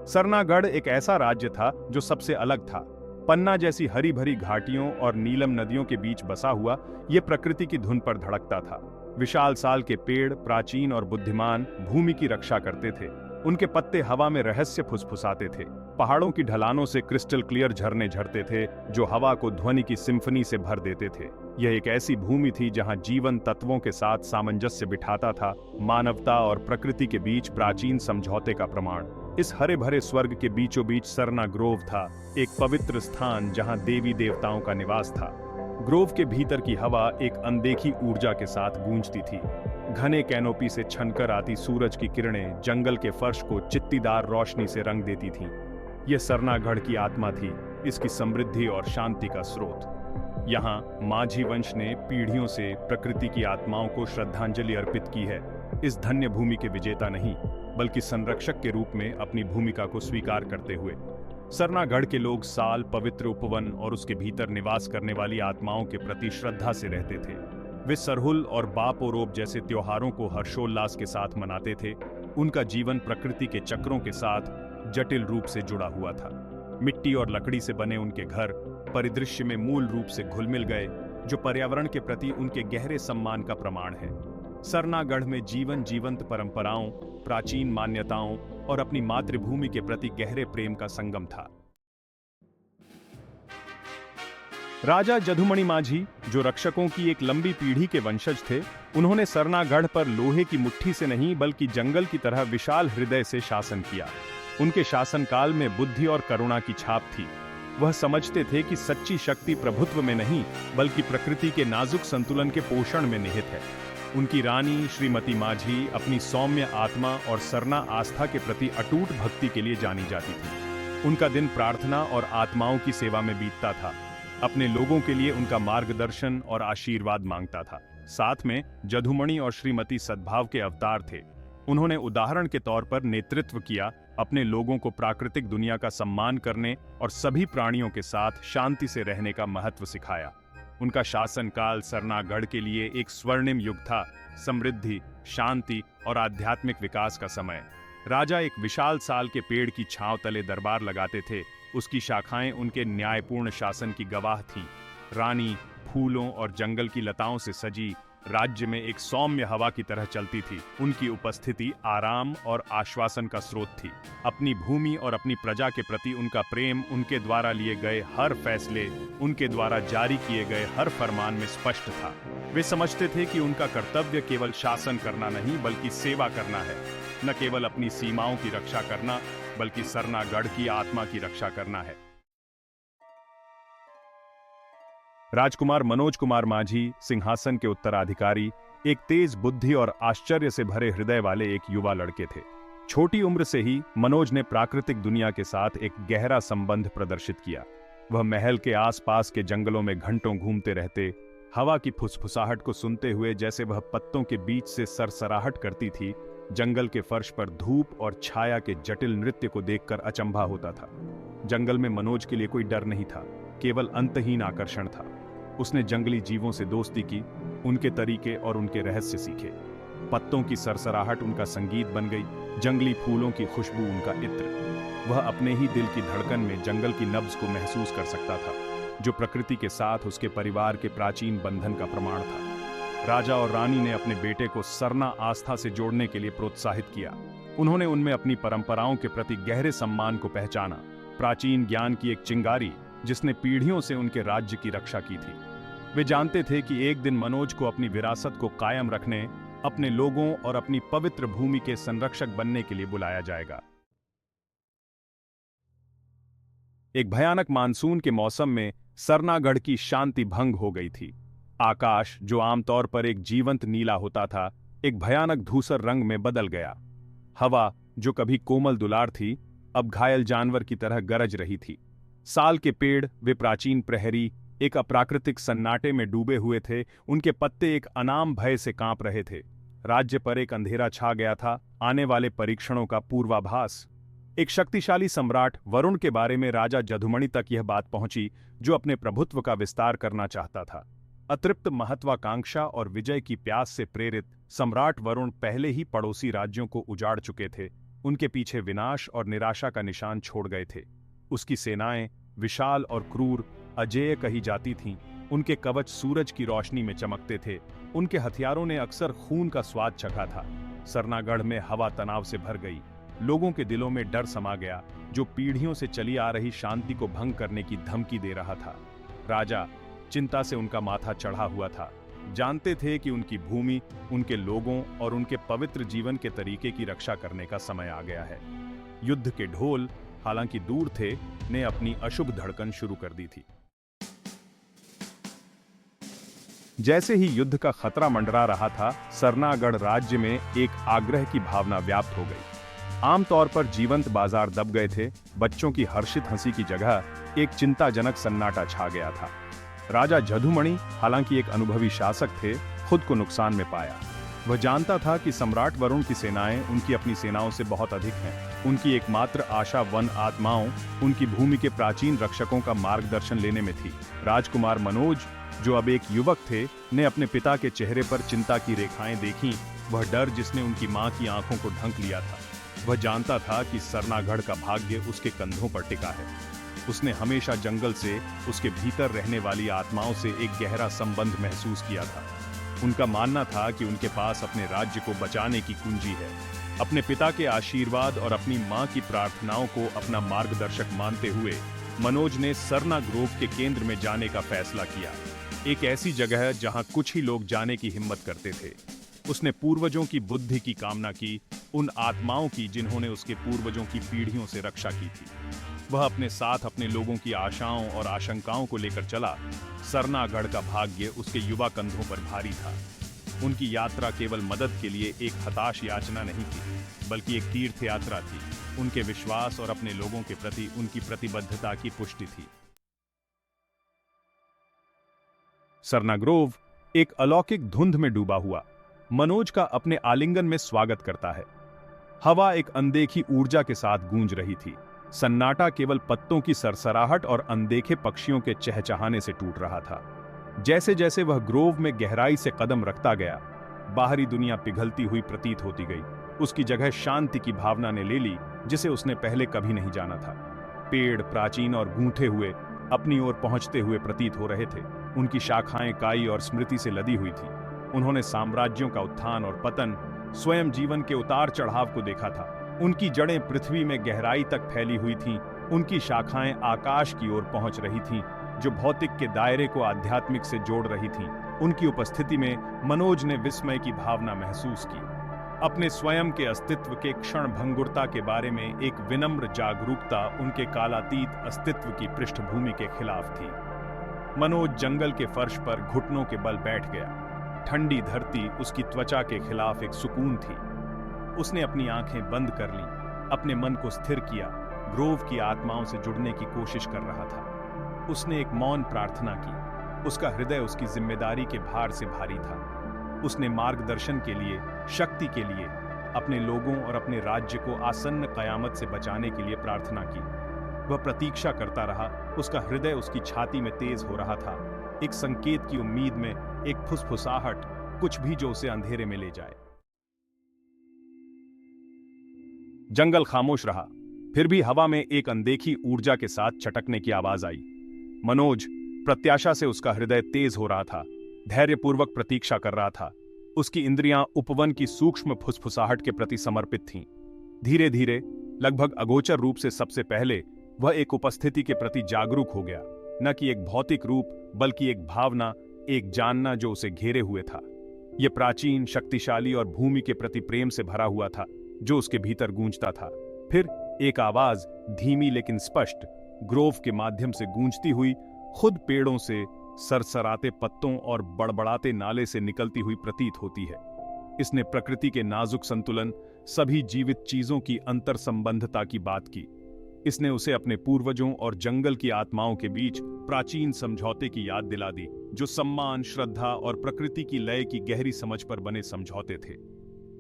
सरनागढ़ एक ऐसा राज्य था जो सबसे अलग था। पन्ना जैसी हरी भरी घाटियों और नीलम नदियों के बीच बसा हुआ, ये प्रकृति की धुन पर धड़कता था। विशाल साल के पेड़ प्राचीन और बुद्धिमान भूमि की रक्षा करते थे। उनके पत्ते हवा में रहस्य फुसफुसाते थे। पहाड़ों की ढलानों से क्रिस्टल क्लियर झरने झरते थे जो हवा को ध्वनि की सिम्फनी से भर देते थे। यह एक ऐसी भूमि थी जहां जीवन तत्वों के साथ सामंजस्य बिठाता था, मानवता और प्रकृति के बीच प्राचीन समझौते का प्रमाण। इस हरे भरे स्वर्ग के बीचों बीच सरना ग्रोव था, एक पवित्र स्थान जहां देवी देवताओं का निवास था। ग्रोव के भीतर की हवा एक अनदेखी ऊर्जा के साथ गूंजती थी। घने कैनोपी से छनकर आती सूरज की किरणें जंगल के फर्श को चित्तीदार रोशनी से रंग देती थीं। यह सरनागढ़ की आत्मा थी, इसकी समृद्धि और शांति का स्रोत। यहाँ माझी वंश ने पीढ़ियों से प्रकृति की आत्माओं को श्रद्धांजलि अर्पित की है, इस धन्य भूमि के विजेता नहीं बल्कि संरक्षक के रूप में अपनी भूमिका को स्वीकार करते हुए। सरनागढ़ के लोग साल पवित्र उपवन और उसके भीतर निवास करने वाली आत्माओं के प्रति श्रद्धा से रहते थे। वे सरहुल और बापोरोब जैसे त्योहारों को हर्षोल्लास के साथ मनाते थे। उनका जीवन प्रकृति के चक्रों के साथ जटिल रूप से जुड़ा हुआ था। मिट्टी और लकड़ी से बने उनके घर परिदृश्य में मूल रूप से घुलमिल गए, जो पर्यावरण के प्रति उनके गहरे सम्मान का प्रमाण है। सरनागढ़ में जीवन जीवंत परंपराओं, प्राचीन मान्यताओं और अपनी मातृभूमि के प्रति गहरे प्रेम का संगम था। राजा जदुमणि माझी, जो रक्षकों की एक लंबी पीढ़ी के वंशज थे, उन्होंने सरनागढ़ पर लोहे की मुट्ठी से नहीं बल्कि जंगल की तरह विशाल हृदय से शासन किया। उनके शासनकाल में बुद्धि और करुणा की छाप थी। वह समझते थे कि सच्ची शक्ति प्रभुत्व में नहीं बल्कि प्रकृति के नाजुक संतुलन के पोषण में निहित है। उनकी रानी श्रीमती माझी अपनी सौम्य आत्मा और सरना आस्था के प्रति अटूट भक्ति के लिए जानी जाती थी। उनका दिन प्रार्थना और आत्माओं की सेवा में बीतता था। अपने लोगों के लिए उनका मार्गदर्शन और आशीर्वाद मांगता था। साथ में जदुमणि और श्रीमती सद्भाव के अवतार थे। उन्होंने उदाहरण के तौर पर नेतृत्व किया, अपने लोगों को प्राकृतिक दुनिया का सम्मान करने और सभी प्राणियों के साथ शांति से रहने का महत्व सिखाया। उनका शासनकाल सरनागढ़ के लिए एक स्वर्णिम युग था, समृद्धि, शांति और आध्यात्मिक विकास का समय। राजा एक विशाल साल के पेड़ की छांव तले दरबार लगाते थे। उसकी शाखाएं उनके न्यायपूर्ण शासन की गवाह थीं। रानी फूलों और जंगल की लताओं से सजी राज्य में एक सौम्य हवा की तरह चलती थी। उनकी उपस्थिति आराम और आश्वासन का स्रोत थी। अपनी भूमि और अपनी प्रजा के प्रति उनका प्रेम उनके द्वारा लिए गए हर फैसले, उनके द्वारा जारी किए गए हर फरमान में स्पष्ट था। वे समझते थे कि उनका कर्तव्य केवल शासन करना नहीं बल्कि सेवा करना है, न केवल अपनी सीमाओं की रक्षा करना बल्कि सरनागढ़ की आत्मा की रक्षा करना है। राजकुमार मनोज कुमार माझी, सिंहासन के उत्तराधिकारी, एक तेज बुद्धि और आश्चर्य से भरे हृदय वाले एक युवा लड़के थे। छोटी उम्र से ही मनोज ने प्राकृतिक दुनिया के साथ एक गहरा संबंध प्रदर्शित किया। वह महल के आसपास के जंगलों में घंटों घूमते रहते, हवा की फुसफुसाहट को सुनते हुए जैसे वह पत्तों के बीच से सरसराहट करती थी। जंगल के फर्श पर धूप और छाया के जटिल नृत्य को देखकर अचंभा होता था। जंगल में मनोज के लिए कोई डर नहीं था, केवल अंतहीन आकर्षण था। उसने जंगली जीवों से दोस्ती की, उनके तरीके और उनके रहस्य सीखे। पत्तों की सरसराहट उनका संगीत बन गई, जंगली फूलों की खुशबू उनका इत्र। वह अपने ही दिल की धड़कन में जंगल की नब्ज को महसूस कर सकता था, जो प्रकृति के साथ उसके परिवार के प्राचीन बंधन का प्रमाण था। राजा और रानी ने अपने बेटे को सरना आस्था से जोड़ने के लिए प्रोत्साहित किया। उन्होंने उनमें अपनी परंपराओं के प्रति गहरे सम्मान को पहचाना, प्राचीन ज्ञान की एक चिंगारी जिसने पीढ़ियों से उनके राज्य की रक्षा की थी। वे जानते थे कि एक दिन मनोज को अपनी विरासत को कायम रखने, अपने लोगों और अपनी पवित्र भूमि के संरक्षक बनने के लिए बुलाया जाएगा। एक भयानक मानसून के मौसम में सरनागढ़ की शांति भंग हो गई थी। आकाश, जो आमतौर पर एक जीवंत नीला होता था, एक भयानक धूसर रंग में बदल गया। हवा, जो कभी कोमल दुलार थी, अब घायल जानवर की तरह गरज रही थी। साल के पेड़, वे प्राचीन प्रहरी, एक अप्राकृतिक सन्नाटे में डूबे हुए थे। उनके पत्ते एक अनाम भय से कांप रहे थे। राज्य पर एक अंधेरा छा गया था, आने वाले परीक्षणों का पूर्वाभास। एक शक्तिशाली सम्राट वरुण के बारे में राजा जदुमणि तक यह बात पहुंची, जो अपने प्रभुत्व का विस्तार करना चाहता था। अतृप्त महत्वाकांक्षा और विजय की प्यास से प्रेरित सम्राट वरुण पहले ही पड़ोसी राज्यों को उजाड़ चुके थे। उनके पीछे विनाश और निराशा का निशान छोड़ गए थे। उसकी सेनाएं विशाल और क्रूर, अजेय कही जाती थीं। उनके कवच सूरज की रोशनी में चमकते थे। उनके हथियारों ने अक्सर खून का स्वाद चखा था। सरनागढ़ में हवा तनाव से भर गई। लोगों के दिलों में डर समा गया, जो पीढ़ियों से चली आ रही शांति को भंग करने की धमकी दे रहा था। राजा चिंता से उनका माथा चढ़ा हुआ था। जानते थे कि उनकी भूमि, उनके लोगों और उनके पवित्र जीवन के तरीके की रक्षा करने का समय आ गया है। युद्ध के ढोल, हालांकि दूर थे, ने अपनी अशुभ धड़कन शुरू कर दी थी। जैसे ही युद्ध का खतरा मंडरा रहा था, सरनागढ़ राज्य में एक आग्रह की भावना व्याप्त हो गई। आमतौर पर जीवंत बाजार दब गए थे। बच्चों की हर्षित हंसी की जगह एक चिंताजनक सन्नाटा छा गया था। राजा जदुमणि, हालांकि एक अनुभवी शासक थे, खुद को नुकसान में पाया। वह जानता था कि सम्राट वरुण की सेनाएं उनकी अपनी सेनाओं से बहुत अधिक हैं। उनकी एकमात्र आशा वन आत्माओं, उनकी भूमि के प्राचीन रक्षकों का मार्गदर्शन लेने में थी। राजकुमार मनोज, जो अब एक युवक थे, ने अपने पिता के चेहरे पर चिंता की रेखाएं देखीं। वह डर जिसने उनकी मां की आंखों को ढंक लिया था। वह जानता था कि सरनागढ़ का भाग्य उसके कंधों पर टिका है। उसने हमेशा जंगल से, उसके भीतर रहने वाली आत्माओं से एक गहरा संबंध महसूस किया था। उनका मानना था कि उनके पास अपने राज्य को बचाने की कुंजी है। अपने पिता के आशीर्वाद और अपनी मां की प्रार्थनाओं को अपना मार्गदर्शक मानते हुए मनोज ने सरना ग्रोव के केंद्र में जाने का फैसला किया। एक ऐसी जगह जहां कुछ ही लोग जाने की हिम्मत करते थे। उसने पूर्वजों की बुद्धि की कामना की, उन आत्माओं की जिन्होंने उसके पूर्वजों की पीढ़ियों से रक्षा की थी। वह अपने साथ अपने लोगों की आशाओं और आशंकाओं को लेकर चला। सरनागढ़ का भाग्य उसके युवा कंधों पर भारी था। उनकी यात्रा केवल मदद के लिए एक हताश याचना नहीं थी, बल्कि एक तीर्थ यात्रा थी। उनके विश्वास और अपने लोगों के प्रति उनकी प्रतिबद्धता की पुष्टि थी। सरनाग्रोव एक अलौकिक धुंध में डूबा हुआ मनोज का अपने आलिंगन में स्वागत करता है। हवा एक अनदेखी ऊर्जा के साथ गूंज रही थी। सन्नाटा केवल पत्तों की सरसराहट और अनदेखे पक्षियों के चहचहाने से टूट रहा था। जैसे जैसे वह ग्रोव में गहराई से कदम रखता गया, बाहरी दुनिया पिघलती हुई प्रतीत होती गई। उसकी जगह शांति की भावना ने ले ली, जिसे उसने पहले कभी नहीं जाना था। पेड़ प्राचीन और गूंथे हुए अपनी ओर पहुंचते हुए प्रतीत हो रहे थे। उनकी शाखाएं काई और स्मृति से लदी हुई थी। उन्होंने साम्राज्यों का उत्थान और पतन, स्वयं जीवन के उतार चढ़ाव को देखा था। उनकी जड़ें पृथ्वी में गहराई तक फैली हुई थीं। उनकी शाखाएं आकाश की ओर पहुंच रही थीं, जो भौतिक के दायरे को आध्यात्मिक से जोड़ रही थीं। उनकी उपस्थिति में मनोज ने विस्मय की भावना महसूस की। अपने स्वयं के अस्तित्व के क्षण भंगुरता के बारे में एक विनम्र जागरूकता उनके कालातीत अस्तित्व की पृष्ठभूमि के खिलाफ थी। मनोज जंगल के फर्श पर घुटनों के बल बैठ गया। ठंडी धरती उसकी त्वचा के खिलाफ एक सुकून थी। उसने अपनी आंखें बंद कर लीं, अपने मन को स्थिर किया। ग्रोव की आत्माओं से जुड़ने की कोशिश कर रहा था। उसने एक मौन प्रार्थना की। उसका हृदय उसकी जिम्मेदारी के भार से भारी था। उसने मार्गदर्शन के लिए, शक्ति के लिए, अपने लोगों और अपने राज्य को आसन्न कयामत से बचाने के लिए प्रार्थना की। वह प्रतीक्षा करता रहा। उसका हृदय उसकी छाती में तेज हो रहा था, एक संकेत की उम्मीद में, एक फुसफुसाहट, कुछ भी जो उसे अंधेरे में ले जाए। जंगल खामोश रहा, फिर भी हवा में एक अनदेखी ऊर्जा के साथ चटकने की आवाज आई। मनोज, प्रत्याशा से उसका हृदय तेज हो रहा था, धैर्यपूर्वक प्रतीक्षा कर रहा था। उसकी इंद्रियां उपवन की सूक्ष्म फुसफुसाहट के प्रति समर्पित थीं। धीरे धीरे, लगभग अगोचर रूप से सबसे पहले, वह एक उपस्थिति के प्रति जागरूक हो गया। न कि एक भौतिक रूप, बल्कि एक भावना, एक जानना जो उसे घेरे हुए था। यह प्राचीन, शक्तिशाली और भूमि के प्रति प्रेम से भरा हुआ था, जो उसके भीतर गूंजता था। फिर एक आवाज, धीमी लेकिन स्पष्ट, ग्रोव के माध्यम से गूंजती हुई, खुद पेड़ों से, सरसराते पत्तों और बड़बड़ाते नाले से निकलती हुई प्रतीत होती है। इसने प्रकृति के नाजुक संतुलन, सभी जीवित चीजों की अंतर संबंधता की बात की। इसने उसे अपने पूर्वजों और जंगल की आत्माओं के बीच प्राचीन समझौते की याद दिला दी, जो सम्मान, श्रद्धा और प्रकृति की लय की गहरी समझ पर बने समझौते थे।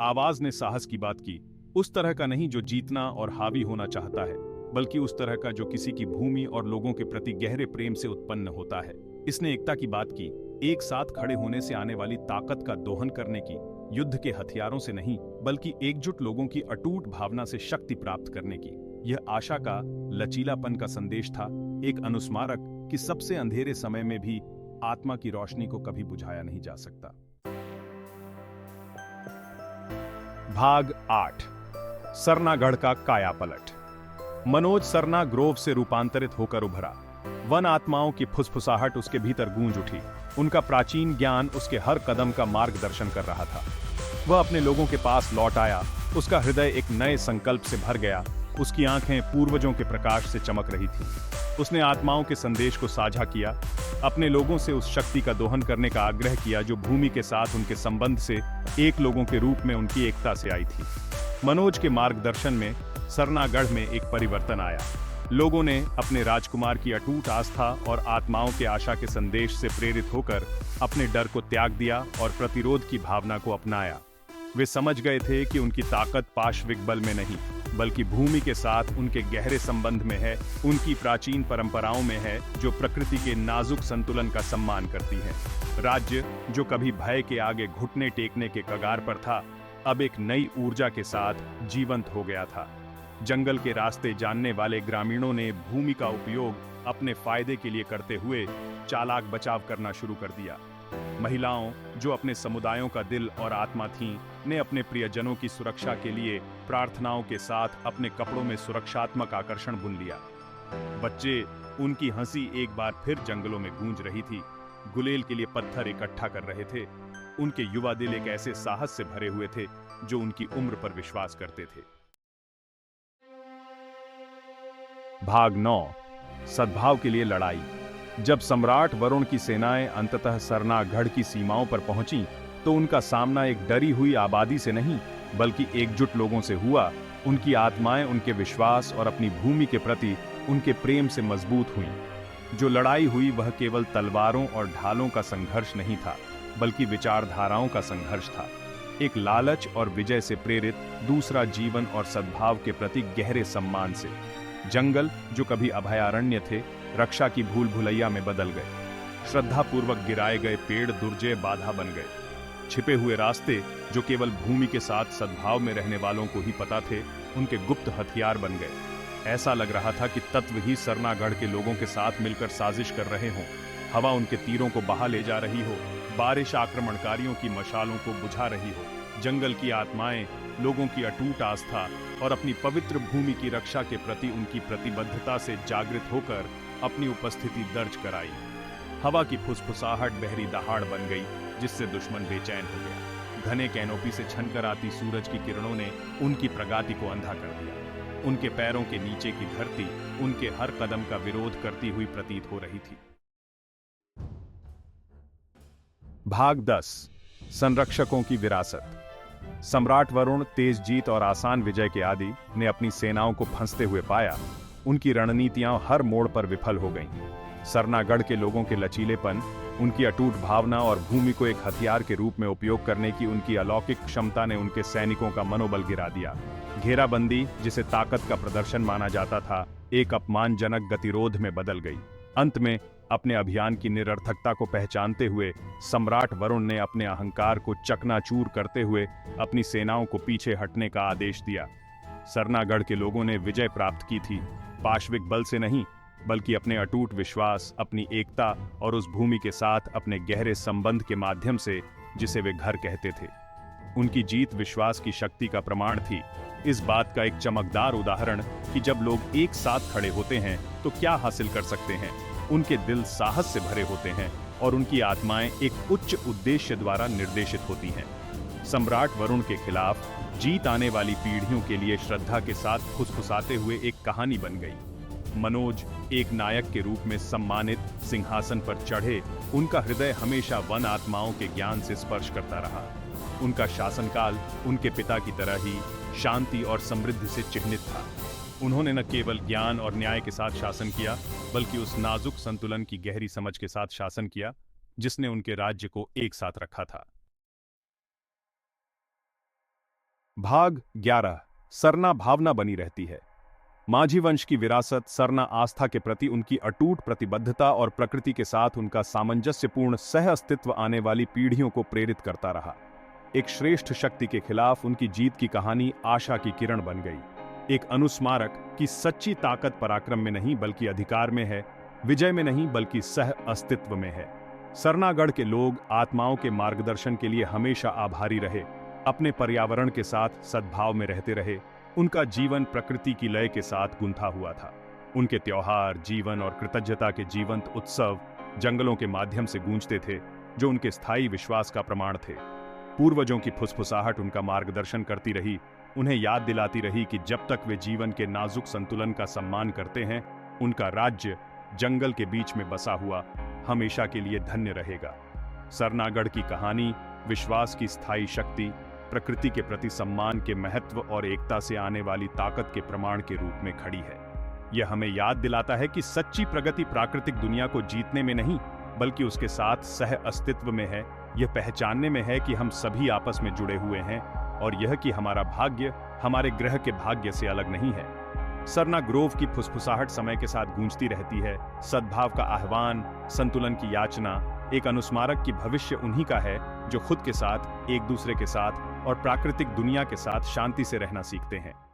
आवाज ने साहस की बात की, उस तरह का नहीं जो जीतना और हावी होना चाहता है, बल्कि उस तरह का जो किसी की भूमि और लोगों के प्रति गहरे प्रेम से उत्पन्न होता है। इसने एकता की बात की, एक साथ खड़े होने से आने वाली ताकत का दोहन करने की, युद्ध के हथियारों से नहीं, बल्कि एकजुट लोगों की अटूट भावना से शक्ति प्राप्त करने की। यह आशा का, लचीलापन का संदेश था, एक अनुस्मारक कि सबसे अंधेरे समय में भी आत्मा की रोशनी को कभी बुझाया नहीं जा सकता। भाग 8। सरनागढ़ का कायापलट। मनोज सरना ग्रोव से रूपांतरित होकर उभरा। वन आत्माओं की फुसफुसाहट उसके भीतर गूंज उठी। उनका प्राचीन ज्ञान उसके हर कदम का मार्गदर्शन कर रहा था। वह अपने लोगों के पास लौट आया। उसका हृदय एक नए संकल्प से भर गया। उसकी आंखें पूर्वजों के प्रकाश से चमक रही थीं। उसने आत्माओं के संदेश को साझा किया, अपने लोगों से उस शक्ति का दोहन करने का आग्रह किया जो भूमि के साथ उनके संबंध से एक लोगों के रूप में उनकी एकता से आई थी। मनोज के मार्गदर्शन में सरनागढ़ में एक परिवर्तन आया। लोगों ने अपने राजकुमार की अटूट आस्था और आत्माओं के आशा के संदेश से प्रेरित होकर अपने डर को त्याग दिया और प्रतिरोध की भावना को अपनाया। वे समझ गए थे कि उनकी ताकत पाशविक बल में नहीं, बल्कि भूमि के साथ उनके गहरे संबंध में है, उनकी प्राचीन परंपराओं में है जो प्रकृति के नाजुक संतुलन का सम्मान करती है। राज्य जो कभी भय के आगे घुटने टेकने के कगार पर था, अब एक नई ऊर्जा के साथ जीवंत हो गया था। जंगल के रास्ते जानने वाले ग्रामीणों ने भूमि का उपयोग अपने फायदे के लिए करते हुए चालाक बचाव करना शुरू कर दिया। महिलाओं जो अपने समुदायों का दिल और आत्मा थीं, ने अपने प्रियजनों की सुरक्षा के लिए प्रार्थनाओं के साथ अपने कपड़ों में सुरक्षात्मक आकर्षण बुन लिया। बच्चे, उनकी हंसी एक बार फिर जंगलों में गूंज रही थी, गुलेल के लिए पत्थर इकट्ठा कर रहे थे। उनके युवा दिल एक ऐसे साहस से भरे हुए थे जो उनकी उम्र पर विश्वास करते थे। भाग 9। सद्भाव के लिए लड़ाई। जब सम्राट वरुण की सेनाएं अंततः सरनागढ़ की सीमाओं पर पहुंची, तो उनका सामना एक डरी हुई आबादी से नहीं, बल्कि एकजुट लोगों से हुआ। उनकी आत्माएं उनके विश्वास और अपनी भूमि के प्रति उनके प्रेम से मजबूत हुईं। जो लड़ाई हुई वह केवल तलवारों और ढालों का संघर्ष नहीं था, बल्कि विचारधाराओं का संघर्ष था। एक लालच और विजय से प्रेरित, दूसरा जीवन और सद्भाव के प्रति गहरे सम्मान से। जंगल जो कभी अभयारण्य थे, रक्षा की भूल भुलैया में बदल गए। श्रद्धापूर्वक गिराए गए पेड़ दुर्जय बाधा बन गए। छिपे हुए रास्ते जो केवल भूमि के साथ सद्भाव में रहने वालों को ही पता थे, उनके गुप्त हथियार बन गए। ऐसा लग रहा था कि तत्व ही सरनागढ़ के लोगों के साथ मिलकर साजिश कर रहे हों। हवा उनके तीरों को बहा ले जा रही हो, बारिश आक्रमणकारियों की मशालों को बुझा रही हो। जंगल की आत्माएं लोगों की अटूट आस्था और अपनी पवित्र भूमि की रक्षा के प्रति उनकी प्रतिबद्धता से जागृत होकर अपनी उपस्थिति दर्ज कराई। हवा की फुसफुसाहट बहरी दहाड़ बन गई, जिससे दुश्मन बेचैन हो गया। घने कैनोपी से छनकर आती सूरज की किरणों ने उनकी प्रगति को अंधा कर दिया। उनके पैरों के नीचे की धरती उनके हर कदम का विरोध करती हुई प्रतीत हो रही थी। भाग 10। संरक्षकों की विरासत। सम्राट वरुण, तेज जीत और आसान विजय के आदि, ने अपनी सेनाओं को फंसते हुए पाया। उनकी रणनीतियां हर मोड़ पर विफल हो गईं। सरनागढ़ के लोगों के लचीलेपन, उनकी अटूट भावना और भूमि को एक हथियार के रूप में उपयोग करने की उनकी अलौकिक क्षमता ने उनके सैनिकों का मनोबल गिरा दिया। घेराबंदी, जिसे ताकत का प्रदर्शन माना जाता था, एक अपमानजनक गतिरोध में बदल गई। अंत में अपने अभियान की निरर्थकता को पहचानते हुए सम्राट वरुण ने अपने अहंकार को चकनाचूर करते हुए अपनी सेनाओं को पीछे हटने का आदेश दिया। सरनागढ़ के लोगों ने विजय प्राप्त की थी, पाशविक बल से नहीं, बल्कि अपने अटूट विश्वास, अपनी एकता और उस भूमि के साथ अपने गहरे संबंध के माध्यम से, जिसे वे घर कहते थे। उनकी जीत विश्वास की शक्ति का प्रमाण थी। इस बात का एक चमकदार उदाहरण कि जब लोग एक साथ खड़े होते हैं तो क्या हासिल कर सकते हैं। उनके दिल साहस से भरे होते हैं और उनकी आत्माएं एक उच्च उद्देश्य द्वारा निर्देशित होती हैं। सम्राट वरुण के खिलाफ जीत आने वाली पीढ़ियों के लिए श्रद्धा के साथ फुसफुसाते हुए एक कहानी बन गई। मनोज एक नायक के रूप में सम्मानित सिंहासन पर चढ़े। उनका हृदय हमेशा वन आत्माओं के ज्ञान से स्पर्श करता रहा। उनका शासनकाल उनके पिता की तरह ही शांति और समृद्धि से चिह्नित था। उन्होंने न केवल ज्ञान और न्याय के साथ शासन किया, बल्कि उस नाजुक संतुलन की गहरी समझ के साथ शासन किया जिसने उनके राज्य को एक साथ रखा था। भाग 11। सरना भावना बनी रहती है। माझी वंश की विरासत सरना आस्था के प्रति उनकी अटूट प्रतिबद्धता और प्रकृति के साथ उनका सामंजस्यपूर्ण सह अस्तित्व आने वाली पीढ़ियों को प्रेरित करता रहा। एक श्रेष्ठ शक्ति के खिलाफ उनकी जीत की कहानी आशा की किरण बन गई। एक अनुस्मारक कि सच्ची ताकत पराक्रम में नहीं बल्कि अधिकार में है, विजय में नहीं बल्कि सह अस्तित्व में है। सरनागढ़ के लोग आत्माओं के मार्गदर्शन के लिए हमेशा आभारी रहे, अपने पर्यावरण के साथ सद्भाव में रहते रहे। उनका जीवन प्रकृति की लय के साथ गुंथा हुआ था। उनके त्योहार, जीवन और कृतज्ञता के जीवंत उत्सव जंगलों के माध्यम से गूंजते थे, जो उनके स्थायी विश्वास का प्रमाण थे। पूर्वजों की फुसफुसाहट उनका मार्गदर्शन करती रही, उन्हें याद दिलाती रही कि जब तक वे जीवन के नाजुक संतुलन का सम्मान करते हैं, उनका राज्य जंगल के बीच में बसा हुआ हमेशा के लिए धन्य रहेगा। सरनागढ़ की कहानी विश्वास की स्थायी शक्ति, प्रकृति के प्रति सम्मान के महत्व और एकता से आने वाली ताकत के प्रमाण के रूप में खड़ी है। यह हमें याद दिलाता है कि सच्ची प्रगति प्राकृतिक दुनिया को जीतने में नहीं बल्कि उसके साथ सह अस्तित्व में है। यह पहचानने में है कि हम सभी आपस में जुड़े हुए हैं और यह कि हमारा भाग्य हमारे ग्रह के भाग्य से अलग नहीं है। सरना ग्रोव की फुसफुसाहट समय के साथ गूंजती रहती है। सद्भाव का आह्वान, संतुलन की याचना, एक अनुस्मारक की भविष्य उन्हीं का है जो खुद के साथ, एक दूसरे के साथ और प्राकृतिक दुनिया के साथ शांति से रहना सीखते हैं।